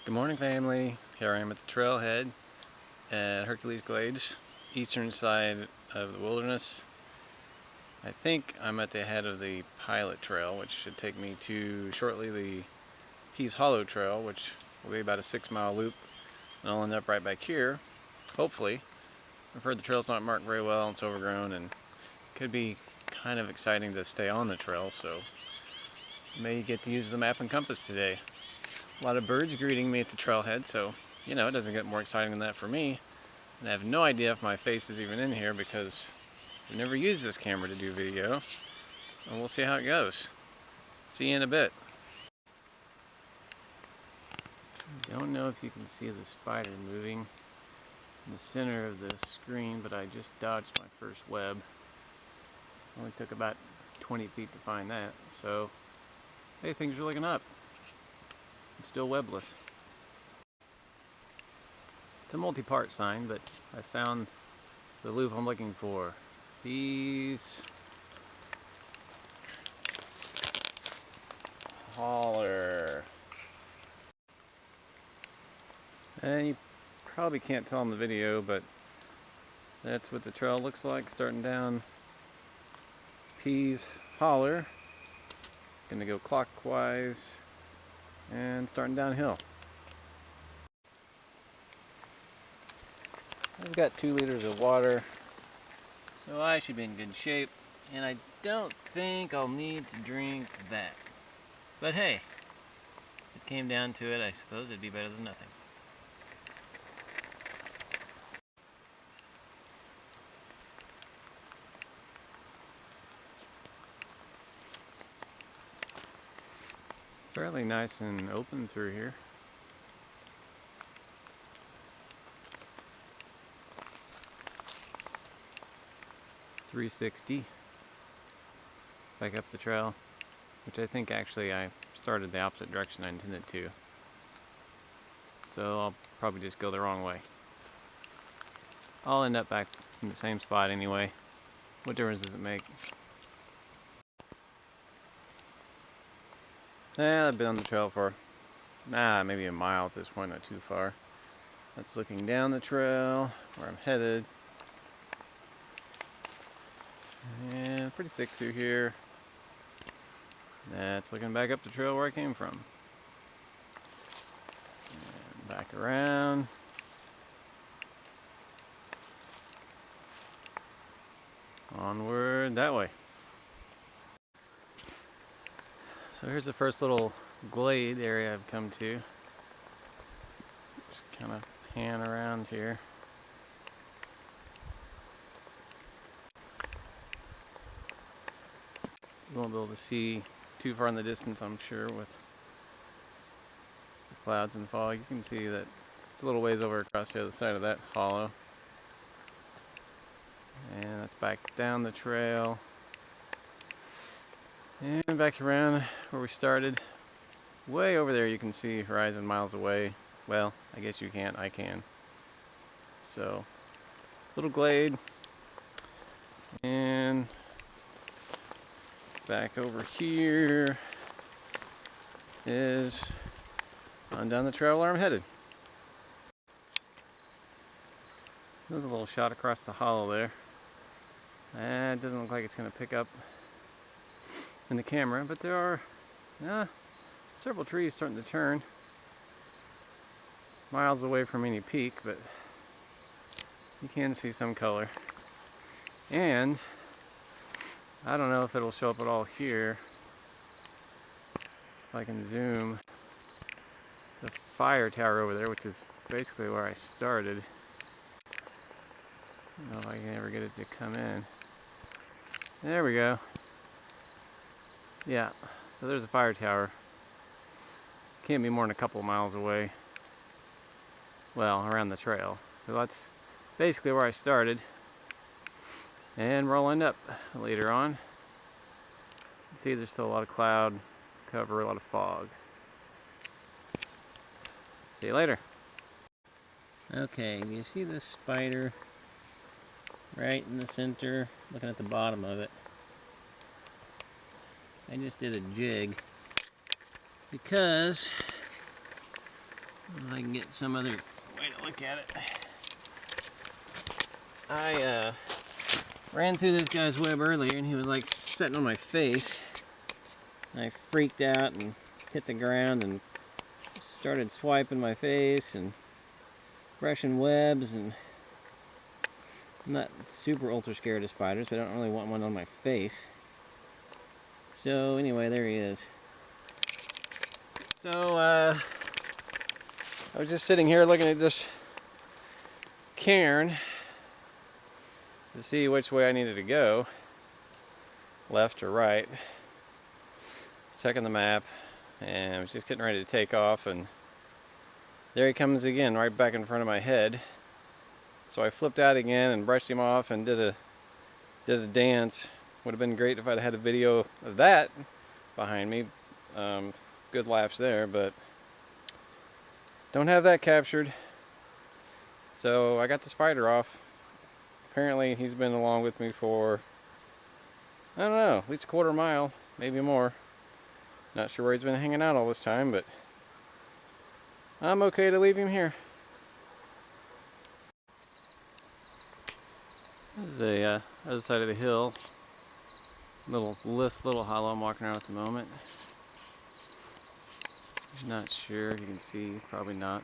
Good morning, family. Here I am at the trailhead at Hercules Glades, eastern side of the wilderness. I think I'm at the head of the pilot trail, which should take me to shortly the Pees Hollow trail, which will be about a 6-mile loop, and I'll end up right back here, hopefully. I've heard the trail's not marked very well, it's overgrown, and it could be kind of exciting to stay on the trail, so may get to use the map and compass today. A lot of birds greeting me at the trailhead, so it doesn't get more exciting than that for me. And I have no idea if my face is even in here because I've never used this camera to do video. And we'll see how it goes. See you in a bit. Don't know if you can see the spider moving in the center of the screen, but I just dodged my first web. Only took about 20 feet to find that, so hey, things are looking up. I'm still webless. It's a multi-part sign, but I found the loop I'm looking for. Pees Hollow. And you probably can't tell in the video, but that's what the trail looks like, starting down Pees Hollow. Gonna go clockwise and starting downhill. I've got 2 liters of water, so I should be in good shape, and I don't think I'll need to drink that. But hey, if it came down to it, I suppose it'd be better than nothing. Fairly nice and open through here. .360 back up the trail, which I think actually I started the opposite direction I intended to, so I'll probably just go the wrong way. I'll end up back in the same spot anyway. What difference does it make? I've been on the trail for maybe a mile at this point, not too far. That's looking down the trail where I'm headed. And pretty thick through here. That's looking back up the trail where I came from. And back around. Onward that way. So here's the first little glade area I've come to. Just kind of pan around here. You won't be able to see too far in the distance, I'm sure, with the clouds and fog. You can see that it's a little ways over across the other side of that hollow. And that's back down the trail. And back around where we started. Way over there you can see horizon miles away. Well, I guess you can't, I can. So, little glade. And back over here is on down the trail where I'm headed. There's a little shot across the hollow there. It doesn't look like it's going to pick up in the camera, but there are several trees starting to turn. Miles away from any peak, but you can see some color. And I don't know if it'll show up at all here. If I can zoom the fire tower over there, which is basically where I started. I don't know if I can ever get it to come in. There we go. Yeah, so there's a fire tower. Can't be more than a couple of miles away. Well, around the trail. So that's basically where I started. And where I'll end up later on. See, there's still a lot of cloud cover, a lot of fog. See you later. Okay, do you see this spider right in the center? Looking at the bottom of it. I just did a jig because If I can get some other way to look at it. I ran through this guy's web earlier and he was like sitting on my face. I freaked out and hit the ground and started swiping my face and brushing webs, and I'm not super ultra scared of spiders, but I don't really want one on my face. So anyway, there he is. So I was just sitting here looking at this cairn to see which way I needed to go, left or right, checking the map, and I was just getting ready to take off, and there he comes again, right back in front of my head. So I flipped out again and brushed him off and did a dance. Would have been great if I'd had a video of that behind me. Good laughs there, but don't have that captured. So I got the spider off. Apparently he's been along with me for, I don't know, at least a quarter mile, maybe more. Not sure where he's been hanging out all this time, but I'm okay to leave him here. This is the other side of the hill. Little hollow I'm walking around at the moment. Not sure if you can see, probably not.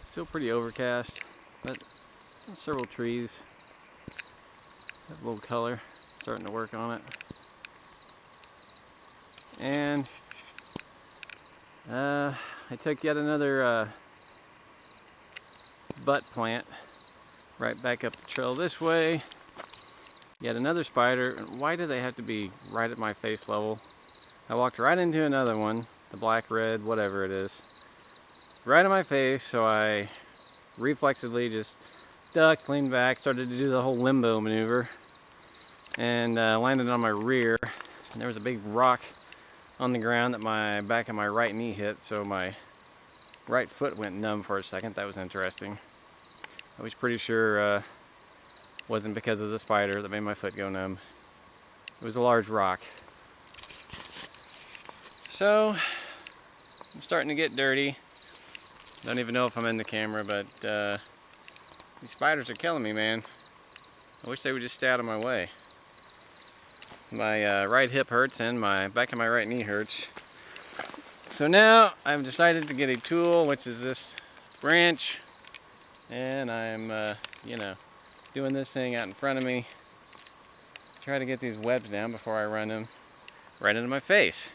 Still pretty overcast, but several trees. Have a little color, starting to work on it. And I took yet another butt plant right back up the trail this way. Yet another spider. Why do they have to be right at my face level? I walked right into another one, the black, red, whatever it is, right in my face, so I reflexively just ducked, leaned back, started to do the whole limbo maneuver, and landed on my rear. And there was a big rock on the ground that my back of my right knee hit, so my right foot went numb for a second. That was interesting. I was pretty sure wasn't because of the spider that made my foot go numb. It was a large rock. So I'm starting to get dirty. Don't even know if I'm in the camera, but these spiders are killing me, man. I wish they would just stay out of my way. My right hip hurts and my back of my right knee hurts. So now I've decided to get a tool, which is this branch, and I'm you know, doing this thing out in front of me. Try to get these webs down before I run them right into my face.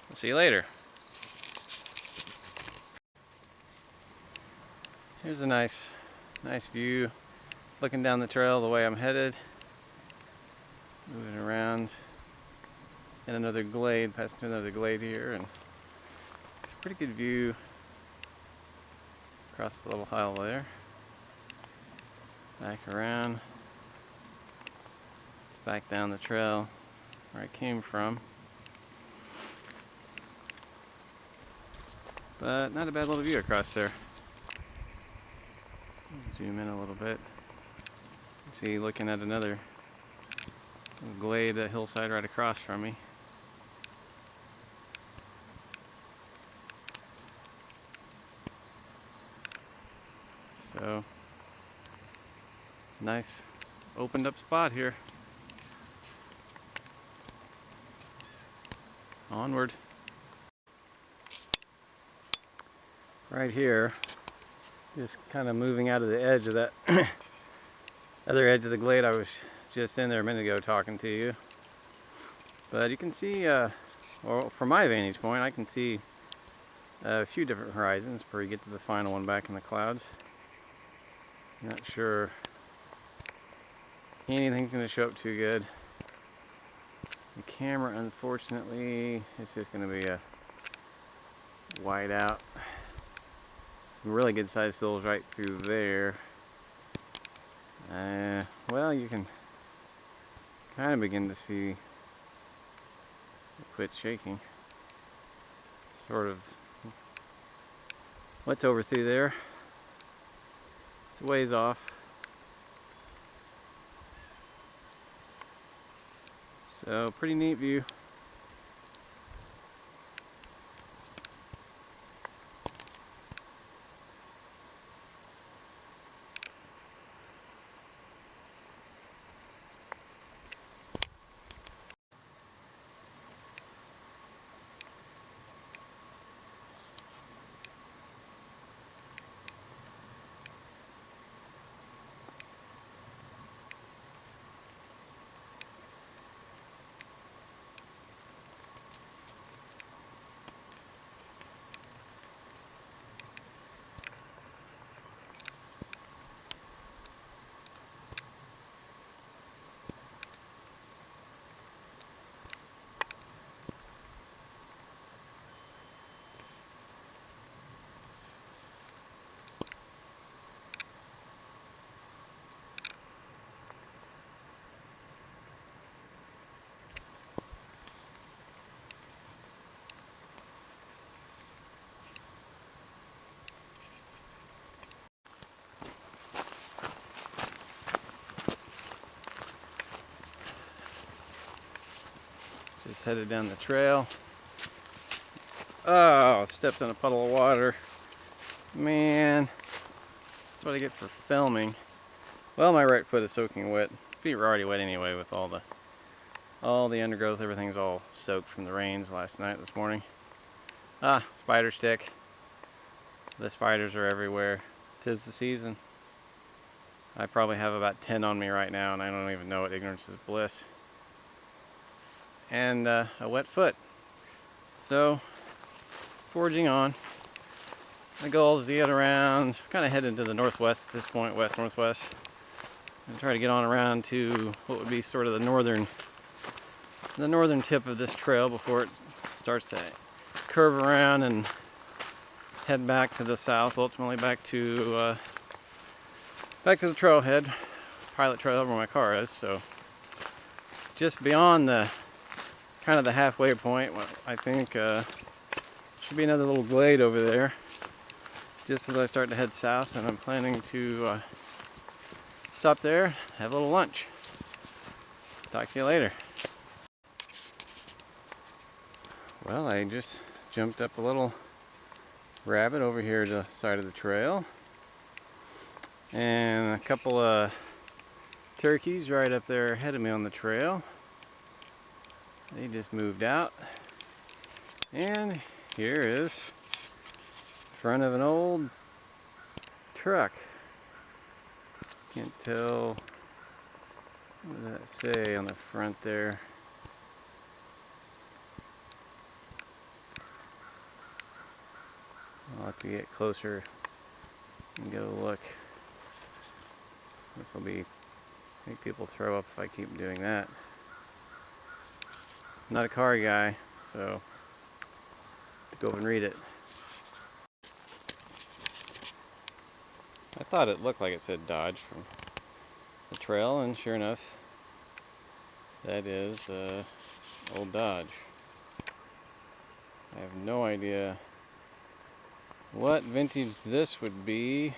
I'll see you later. Here's a nice view, looking down the trail the way I'm headed. Moving around in another glade, passing through another glade here, and it's a pretty good view across the little hollow there. Back around. It's back down the trail where I came from. But not a bad little view across there. Zoom in a little bit. See, looking at another glade, a hillside right across from me. So, nice opened up spot here. Onward. Right here, just kind of moving out of the edge of that other edge of the glade I was just in there a minute ago talking to you. But you can see, well, from my vantage point, I can see a few different horizons before you get to the final one back in the clouds. Not sure anything's going to show up too good. The camera, unfortunately, is just going to be a wide out. Some really good sized hills right through there. Well, you can kind of begin to see it quit shaking. Sort of what's over through there. It's a ways off. So pretty neat view. Just headed down the trail. Oh, stepped in a puddle of water. Man, that's what I get for filming. Well, my right foot is soaking wet. Feet were already wet anyway with all the undergrowth. Everything's all soaked from the rains last night, this morning. Ah, spider stick. The spiders are everywhere. 'Tis the season. I probably have about 10 on me right now, and I don't even know it. Ignorance is bliss. And a wet foot. So, forging on. My goal is to get around, kind of heading to the northwest at this point, west-northwest. And try to get on around to what would be sort of the northern tip of this trail before it starts to curve around and head back to the south, ultimately back to the trailhead, pilot trail where my car is. So just beyond the kind of the halfway point, I think should be another little glade over there just as I start to head south, and I'm planning to stop there, have a little lunch. Talk to you later. Well, I just jumped up a little rabbit over here to the side of the trail, and a couple of turkeys right up there ahead of me on the trail. They just moved out, and here is front of an old truck. Can't tell, what does that say on the front there? I'll have to get closer and go look. This will make people throw up if I keep doing that. I'm not a car guy, so I'll go and read it. I thought it looked like it said Dodge from the trail, and sure enough, that is old Dodge. I have no idea what vintage this would be,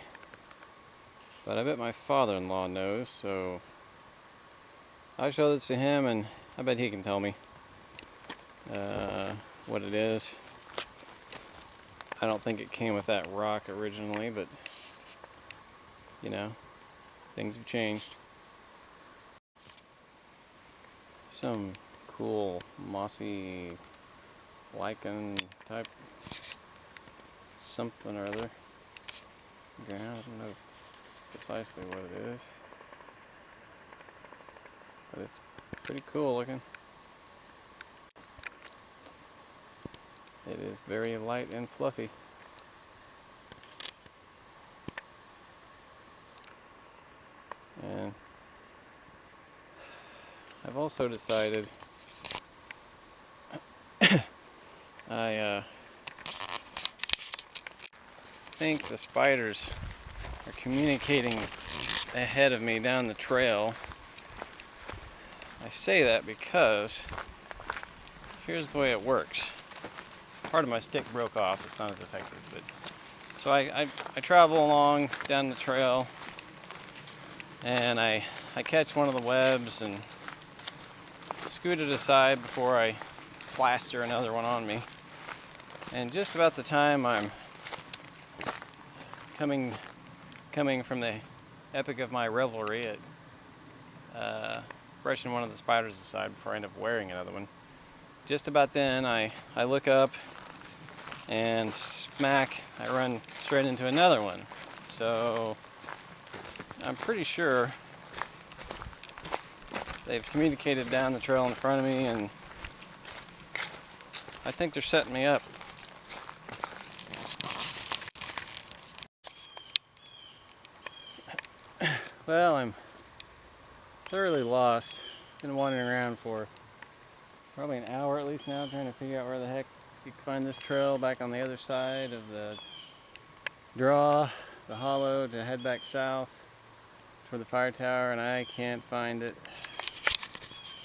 but I bet my father-in-law knows, so I'll show this to him, and I bet he can tell me what it is. I don't think it came with that rock originally, but you know, things have changed. Some cool mossy lichen type something or other. I don't know precisely what it is, but it's pretty cool looking. It is very light and fluffy. And I've also decided I think the spiders are communicating ahead of me down the trail. I say that because here's the way it works. Part of my stick broke off, it's not as effective, but so I travel along down the trail, and I catch one of the webs and scoot it aside before I plaster another one on me. And just about the time I'm coming from the epic of my revelry at brushing one of the spiders aside before I end up wearing another one, just about then I look up, and smack, I run straight into another one. So I'm pretty sure they've communicated down the trail in front of me, and I think they're setting me up. Well, I'm thoroughly lost. Been wandering around for probably an hour at least now, trying to figure out where the heck you can find this trail back on the other side of the draw, the hollow, to head back south toward the fire tower, and I can't find it.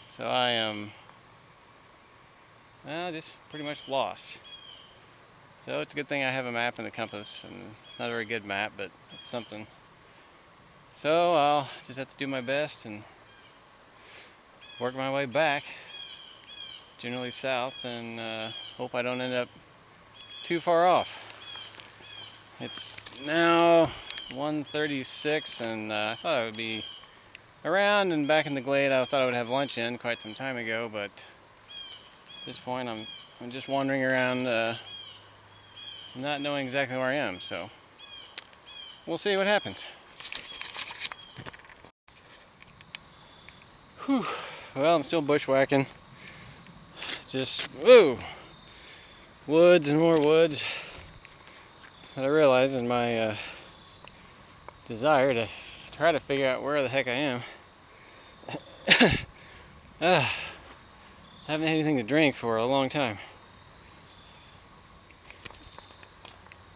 So I am just pretty much lost. So it's a good thing I have a map and a compass, and not a very good map, but it's something. So I'll just have to do my best and work my way back. generally south, and hope I don't end up too far off. It's now 1:36, and I thought I would be around and back in the glade. I thought I would have lunch in quite some time ago, but at this point I'm just wandering around, not knowing exactly where I am. So we'll see what happens. Whew. Well, I'm still bushwhacking. Just woods and more woods. But I realize in my desire to try to figure out where the heck I am, I haven't had anything to drink for a long time.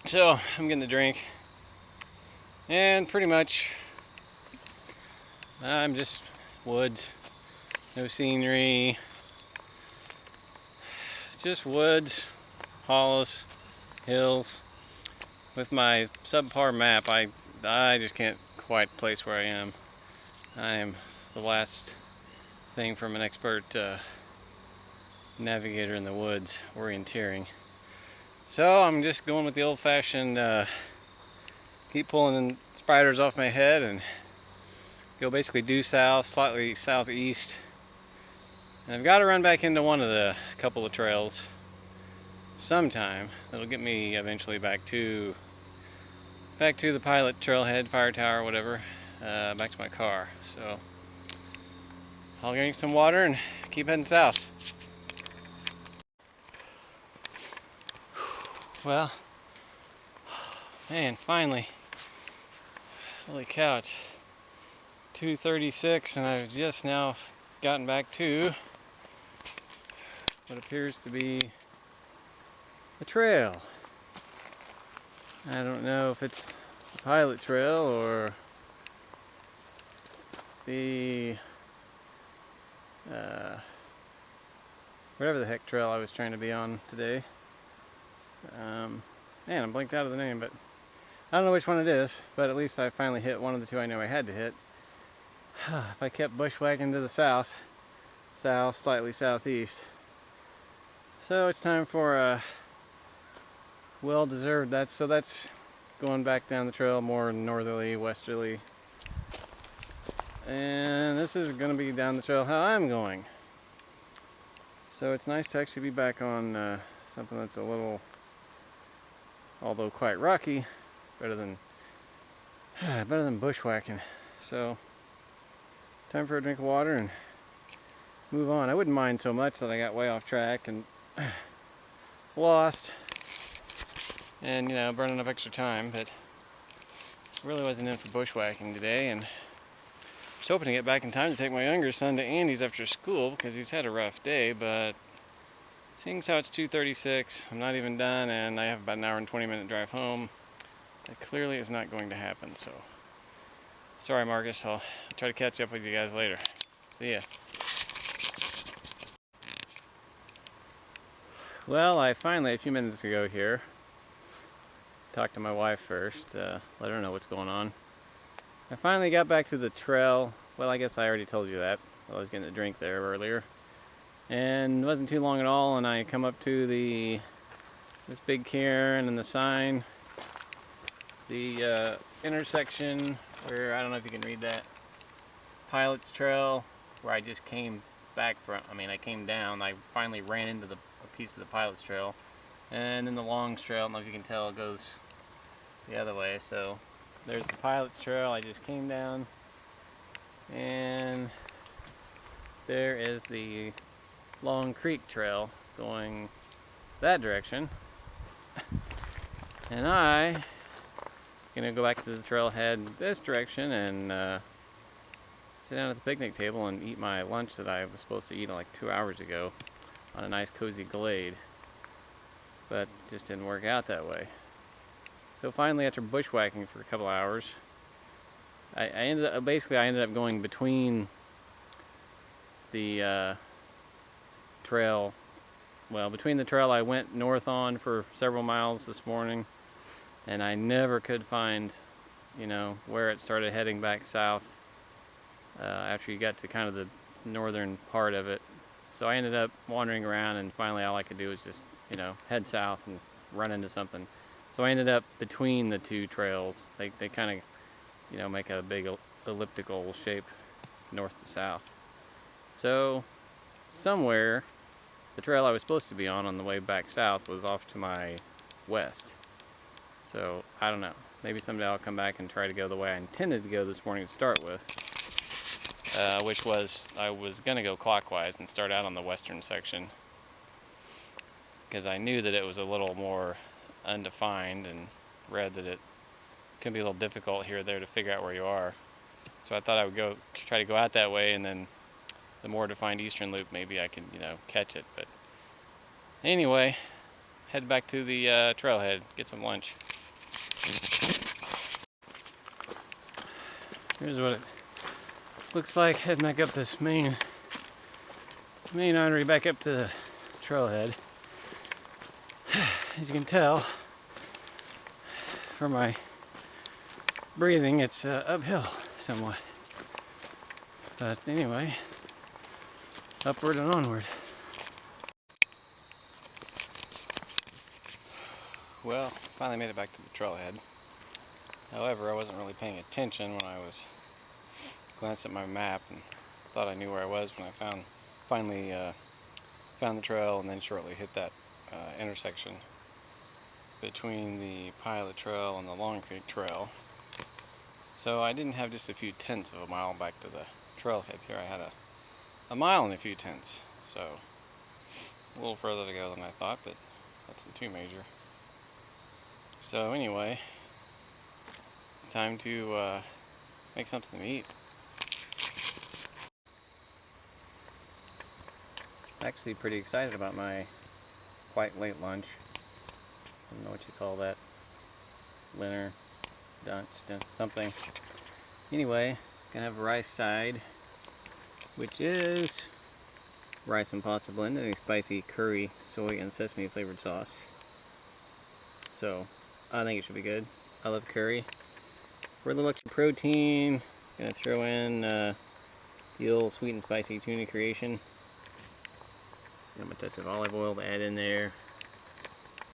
So I'm getting the drink, and pretty much I'm just woods, no scenery, just woods, hollows, hills. With my subpar map, I just can't quite place where I am. I am the last thing from an expert navigator in the woods, orienteering. So I'm just going with the old-fashioned keep pulling spiders off my head and go basically due south, slightly southeast. And I've got to run back into one of the couple of trails sometime. That'll get me eventually back to the pilot trailhead, fire tower, whatever, back to my car. So I'll drink some water and keep heading south. Well, man, finally. Holy cow, it's 2:36 and I've just now gotten back to what appears to be a trail. I don't know if it's the pilot trail or the whatever the heck trail I was trying to be on today. Man, I'm blanked out of the name, but I don't know which one it is, but at least I finally hit one of the two I know I had to hit. If I kept bushwhacking to the south, slightly southeast. So it's time for a well-deserved, that's going back down the trail more northerly, westerly. And this is going to be down the trail how I'm going. So it's nice to actually be back on something that's a little, although quite rocky, better than bushwhacking. So time for a drink of water and move on. I wouldn't mind so much that I got way off track and lost and, you know, burning up extra time, but really wasn't in for bushwhacking today, and I was hoping to get back in time to take my younger son to Andy's after school because he's had a rough day, but seeing as how it's 2:36, I'm not even done, and I have about an hour and 20-minute drive home. That clearly is not going to happen, so sorry, Marcus. I'll try to catch up with you guys later. See ya. Well, I finally, a few minutes ago here, talked to my wife first, let her know what's going on. I finally got back to the trail. Well, I guess I already told you that. I was getting a drink there earlier. And it wasn't too long at all, and I come up to this big cairn and the sign, the intersection where, I don't know if you can read that, Pilot's Trail, where I just came back from. I mean, I came down, I finally ran into a piece of the Pilot's Trail, and then the Longs Trail, I don't know if you can tell, it goes the other way. So there's the Pilot's Trail, I just came down, and there is the Long Creek Trail going that direction. And I'm gonna go back to the trailhead this direction and sit down at the picnic table and eat my lunch that I was supposed to eat like 2 hours ago on a nice cozy glade, but just didn't work out that way. So finally, after bushwhacking for a couple hours, I ended up going between the trail, well, between the trail I went north on for several miles this morning, and I never could find, you know, where it started heading back south after you got to kind of the northern part of it. So I ended up wandering around, and finally all I could do was just, you know, head south and run into something. So I ended up between the two trails. They kind of, you know, make a big elliptical shape north to south. So somewhere the trail I was supposed to be on the way back south was off to my west. So I don't know. Maybe someday I'll come back and try to go the way I intended to go this morning to start with, which was I was going to go clockwise and start out on the western section, because I knew that it was a little more undefined and read that it can be a little difficult here or there to figure out where you are. So I thought I would try to go out that way, and then the more defined eastern loop, maybe I could, you know, catch it. But anyway, head back to the trailhead, get some lunch. Here's what it looks like heading back up this main artery back up to the trailhead. As you can tell from my breathing, it's uphill somewhat. But anyway, upward and onward. Well, finally made it back to the trailhead. However, I wasn't really paying attention when I was glancing at my map and thought I knew where I was when I finally found the trail, and then shortly hit that intersection between the Pilot Trail and the Long Creek Trail. So I didn't have just a few tenths of a mile back to the trailhead here. I had a mile and a few tenths, so a little further to go than I thought, but nothing too major. So anyway, it's time to make something to eat. Actually pretty excited about my quite late lunch. I don't know what you call that. Dinner, lunch, something. Anyway, gonna have a rice side, which is rice and pasta blend and a spicy curry, soy, and sesame flavored sauce. So I think it should be good. I love curry. For a little extra protein, gonna throw in the old sweet and spicy tuna creation. Got my touch of olive oil to add in there.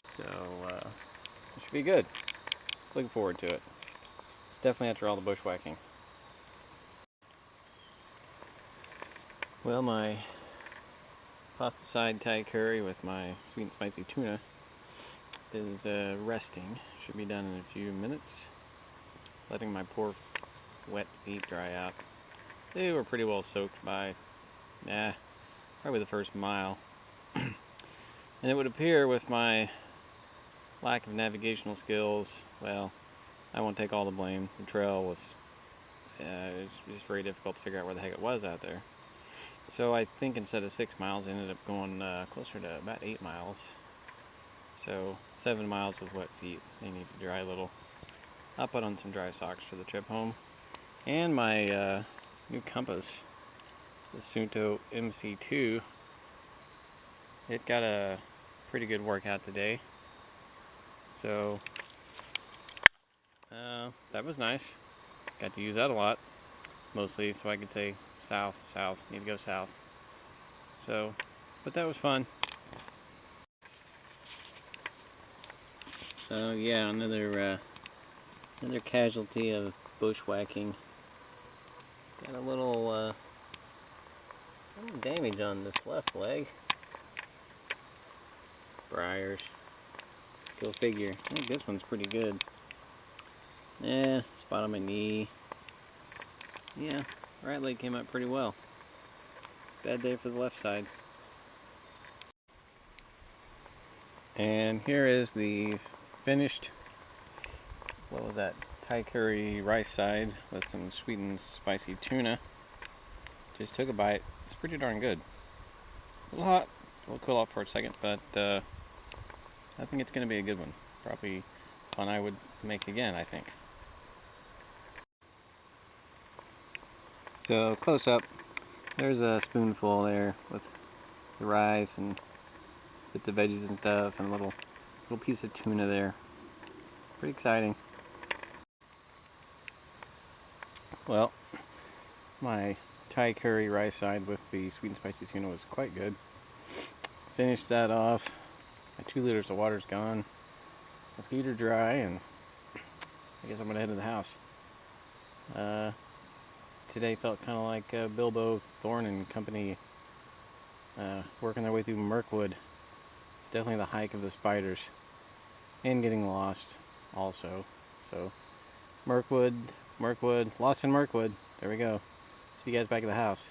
So it should be good. Looking forward to it. It's definitely after all the bushwhacking. Well, my pasta side Thai curry with my sweet and spicy tuna is resting. Should be done in a few minutes. Letting my poor wet feet dry out. They were pretty well soaked by, probably the first mile. And it would appear with my lack of navigational skills, well, I won't take all the blame. The trail was it's just very difficult to figure out where the heck it was out there. So I think instead of 6 miles, I ended up going closer to about 8 miles. So 7 miles with wet feet. They need to dry a little. I'll put on some dry socks for the trip home. And my new compass, the Sunto MC2, it got a pretty good workout today. So that was nice. Got to use that a lot, mostly so I could say south, need to go south. So, but that was fun. So yeah, another casualty of bushwhacking. Got a little damage on this left leg. Briars. Go figure. I think this one's pretty good. Spot on my knee. Yeah, right leg came out pretty well. Bad day for the left side. And here is the finished, what was that, Thai curry rice side with some sweet and spicy tuna. Just took a bite. It's pretty darn good. A little hot. We'll cool off for a second, but I think it's going to be a good one. Probably one I would make again, I think. So close up, there's a spoonful there with the rice and bits of veggies and stuff, and a little piece of tuna there. Pretty exciting. Well, my Thai curry rice side with the sweet and spicy tuna was quite good. Finished that off. My 2 liters of water's gone. My feet are dry, and I guess I'm gonna head to the house. Today felt kind of like Bilbo, Thorne, and company working their way through Mirkwood. It's definitely the hike of the spiders, and getting lost also. So Mirkwood, lost in Mirkwood. There we go. See you guys back at the house.